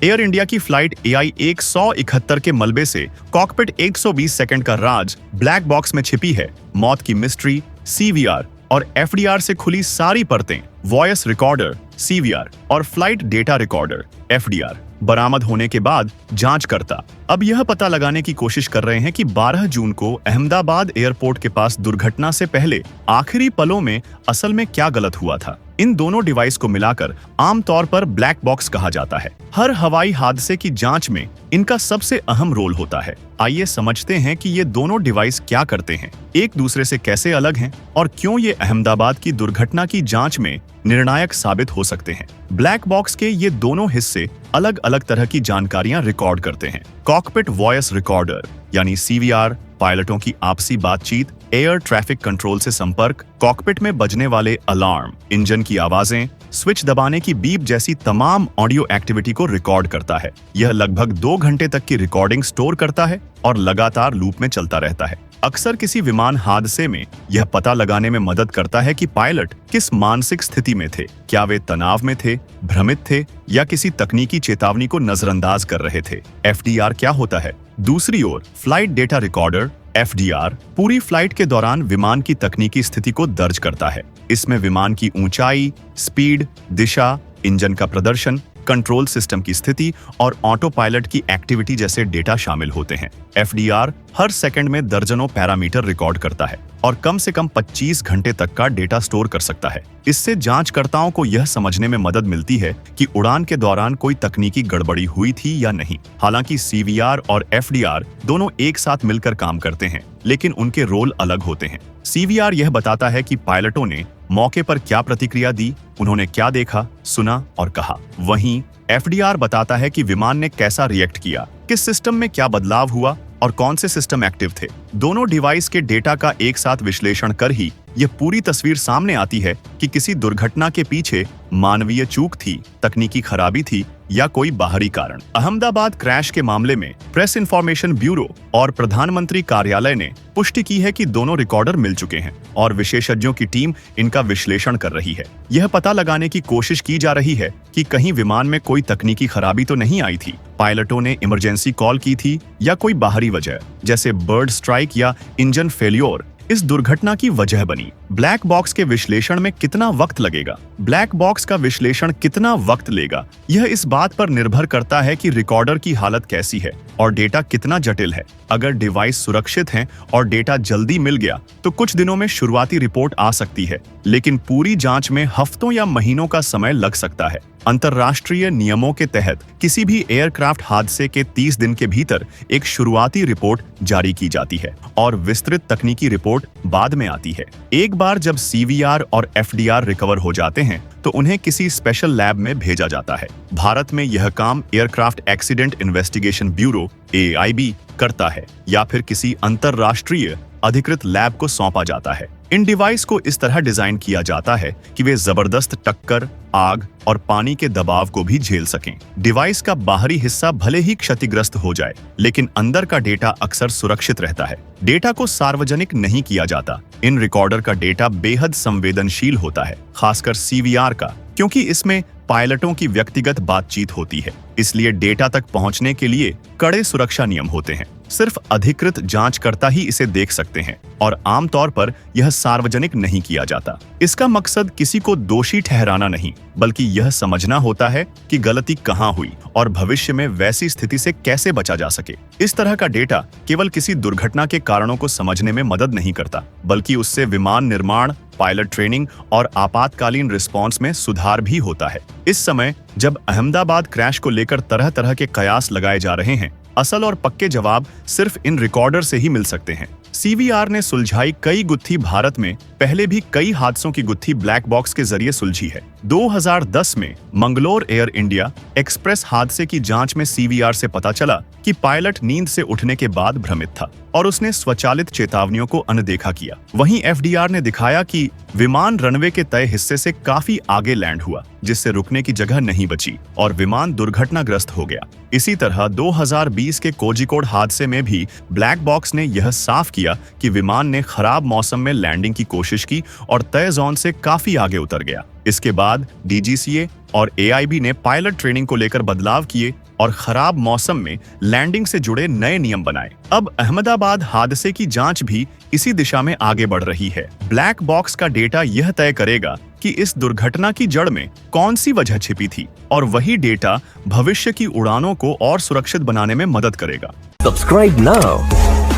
Air India की flight AI 171 के मलबे से कॉकपिट 120 सेकंड का राज ब्लैक बॉक्स में छिपी है। मौत की मिस्ट्री, CVR और FDR से खुली सारी परतें, वॉइस रिकॉर्डर CVR और फ्लाइट डेटा रिकॉर्डर FDR बरामद होने के बाद जांचकर्ता अब यह पता लगाने की कोशिश कर रहे हैं कि 12 जून को अहमदाबाद एयरपोर्ट के पास दुर्घटना से पहले आखिरी पलों में असल में क्या गलत हुआ था। इन दोनों डिवाइस को मिलाकर आमतौर पर ब्लैक बॉक्स कहा जाता है। हर हवाई हादसे की जांच में इनका सबसे अहम रोल होता है। आइए समझते हैं कि ये दोनों डिवाइस क्या करते हैं, एक दूसरे से कैसे अलग हैं और क्यों ये अहमदाबाद की दुर्घटना की जांच में निर्णायक साबित हो सकते हैं। ब्लैक बॉक्स के ये दोनों हिस्से अलग अलग तरह की जानकारियां रिकॉर्ड करते हैं। कॉकपिट वॉइस रिकॉर्डर यानी CVR पायलटों की आपसी बातचीत, एयर ट्रैफिक कंट्रोल से संपर्क, कॉकपिट में बजने वाले अलार्म, इंजन की आवाजें, स्विच दबाने की बीप जैसी तमाम ऑडियो एक्टिविटी को रिकॉर्ड करता है। यह लगभग 2 घंटे तक की रिकॉर्डिंग स्टोर करता है और लगातार लूप में चलता रहता है। अक्सर किसी विमान हादसे में यह पता लगाने में मदद करता है कि पायलट किस मानसिक स्थिति में थे, क्या वे तनाव में थे, भ्रमित थे या किसी तकनीकी चेतावनी को नजरअंदाज कर रहे थे। FDR क्या होता है? दूसरी ओर फ्लाइट डेटा रिकॉर्डर FDR पूरी फ्लाइट के दौरान विमान की तकनीकी स्थिति को दर्ज करता है। इसमें विमान की ऊंचाई, स्पीड, दिशा, इंजन का प्रदर्शन, कंट्रोल सिस्टम की स्थिति और ऑटो पायलट की एक्टिविटी जैसे डेटा शामिल होते हैं। FDR हर सेकंड में दर्जनों पैरामीटर रिकॉर्ड करता है और कम से कम 25 घंटे तक का डेटा स्टोर कर सकता है। इससे जांचकर्ताओं को यह समझने में मदद मिलती है कि उड़ान के दौरान कोई तकनीकी गड़बड़ी हुई थी या नहीं। हालांकि CVR और FDR दोनों एक साथ मिलकर काम करते हैं, लेकिन उनके रोल अलग होते हैं। CVR यह बताता है कि पायलटों ने मौके पर क्या प्रतिक्रिया दी, उन्होंने क्या देखा, सुना और कहा। वहीं FDR बताता है कि विमान ने कैसा रिएक्ट किया, किस सिस्टम में क्या बदलाव हुआ और कौन से सिस्टम एक्टिव थे। दोनों डिवाइस के डेटा का एक साथ विश्लेषण कर ही यह पूरी तस्वीर सामने आती है कि किसी दुर्घटना के पीछे मानवीय चूक थी, तकनीकी खराबी थी या कोई बाहरी कारण। अहमदाबाद क्रैश के मामले में प्रेस इंफॉर्मेशन ब्यूरो और प्रधानमंत्री कार्यालय ने पुष्टि की है कि दोनों रिकॉर्डर मिल चुके हैं और विशेषज्ञों की टीम इनका विश्लेषण कर रही है। यह पता लगाने की कोशिश की जा रही है कि कहीं विमान में कोई तकनीकी खराबी तो नहीं आई थी, पायलटों ने इमरजेंसी कॉल की थी या कोई बाहरी वजह जैसे बर्ड स्ट्राइक या इंजन फेल्योर इस दुर्घटना की वजह बनी। ब्लैक बॉक्स के विश्लेषण में कितना वक्त लगेगा? ब्लैक बॉक्स का विश्लेषण कितना वक्त लेगा, यह इस बात पर निर्भर करता है कि रिकॉर्डर की हालत कैसी है और डेटा कितना जटिल है। अगर डिवाइस सुरक्षित हैं और डेटा जल्दी मिल गया तो कुछ दिनों में शुरुआती रिपोर्ट आ सकती है, लेकिन पूरी जांच में हफ्तों या महीनों का समय लग सकता है। अंतर्राष्ट्रीय नियमों के तहत किसी भी एयरक्राफ्ट हादसे के 30 दिन के भीतर एक शुरुआती रिपोर्ट जारी की जाती है और विस्तृत तकनीकी रिपोर्ट बाद में आती है। एक बार जब CVR और FDR रिकवर हो जाते हैं तो उन्हें किसी स्पेशल लैब में भेजा जाता है। भारत में यह काम aircraft accident investigation bureau AIB करता है या फिर किसी अंतर्राष्ट्रीय अधिकृत लैब को सौंपा जाता है। इन डिवाइस को इस तरह डिजाइन किया जाता है कि वे जबरदस्त टक्कर, आग और पानी के दबाव को भी झेल सकें। डिवाइस का बाहरी हिस्सा भले ही क्षतिग्रस्त हो जाए, लेकिन अंदर का डेटा अक्सर सुरक्षित रहता है। डेटा को सार्वजनिक नहीं किया जाता। इन रिकॉर्डर का डेटा बेहद संवेदनशील होता है, खासकर CVR का, क्योंकि इसमें पायलटों की व्यक्तिगत बातचीत होती है। इसलिए डेटा तक पहुंचने के लिए कड़े सुरक्षा नियम होते हैं। सिर्फ अधिकृत जांचकर्ता ही इसे देख सकते हैं और आमतौर पर यह सार्वजनिक नहीं किया जाता। इसका मकसद किसी को दोषी ठहराना नहीं, बल्कि यह समझना होता है कि गलती कहां हुई और भविष्य में वैसी स्थिति से कैसे बचा जा सके। इस तरह का डेटा केवल किसी दुर्घटना के कारणों को समझने में मदद नहीं करता, बल्कि उससे विमान निर्माण, पायलट ट्रेनिंग और आपातकालीन रिस्पॉन्स में सुधार भी होता है। इस समय जब अहमदाबाद क्रैश को लेकर तरह तरह के कयास लगाए जा रहे हैं, असल और पक्के जवाब सिर्फ इन रिकॉर्डर से ही मिल सकते हैं। CVR ने सुलझाई कई गुत्थी भारत में पहले भी कई हादसों की गुत्थी ब्लैक बॉक्स के जरिए सुलझी है। 2010 में मंगलोर एयर इंडिया एक्सप्रेस हादसे की जांच में CVR से पता चला कि पायलट नींद से उठने के बाद भ्रमित था और उसने स्वचालित चेतावनियों को अनदेखा किया। वहीं FDR ने दिखाया कि विमान रनवे के तय हिस्से से काफी आगे लैंड हुआ, जिससे रुकने की जगह नहीं बची और विमान दुर्घटनाग्रस्त हो गया। इसी तरह 2020 के कोझिकोड हादसे में भी ब्लैक बॉक्स ने यह साफ किया कि विमान ने खराब मौसम में लैंडिंग की कोशिश की और तय जोन से काफी आगे उतर गया। इसके बाद DGCA और AIB ने पायलट ट्रेनिंग को लेकर बदलाव किए और खराब मौसम में लैंडिंग से जुड़े नए नियम बनाए। अब अहमदाबाद हादसे की जांच भी इसी दिशा में आगे बढ़ रही है। ब्लैक बॉक्स का डेटा यह तय करेगा कि इस दुर्घटना की जड़ में कौन सी वजह छिपी थी, और वही डेटा भविष्य की उड़ानों को और सुरक्षित बनाने में मदद करेगा। Subscribe now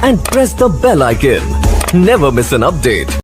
and press the bell icon. Never miss an update.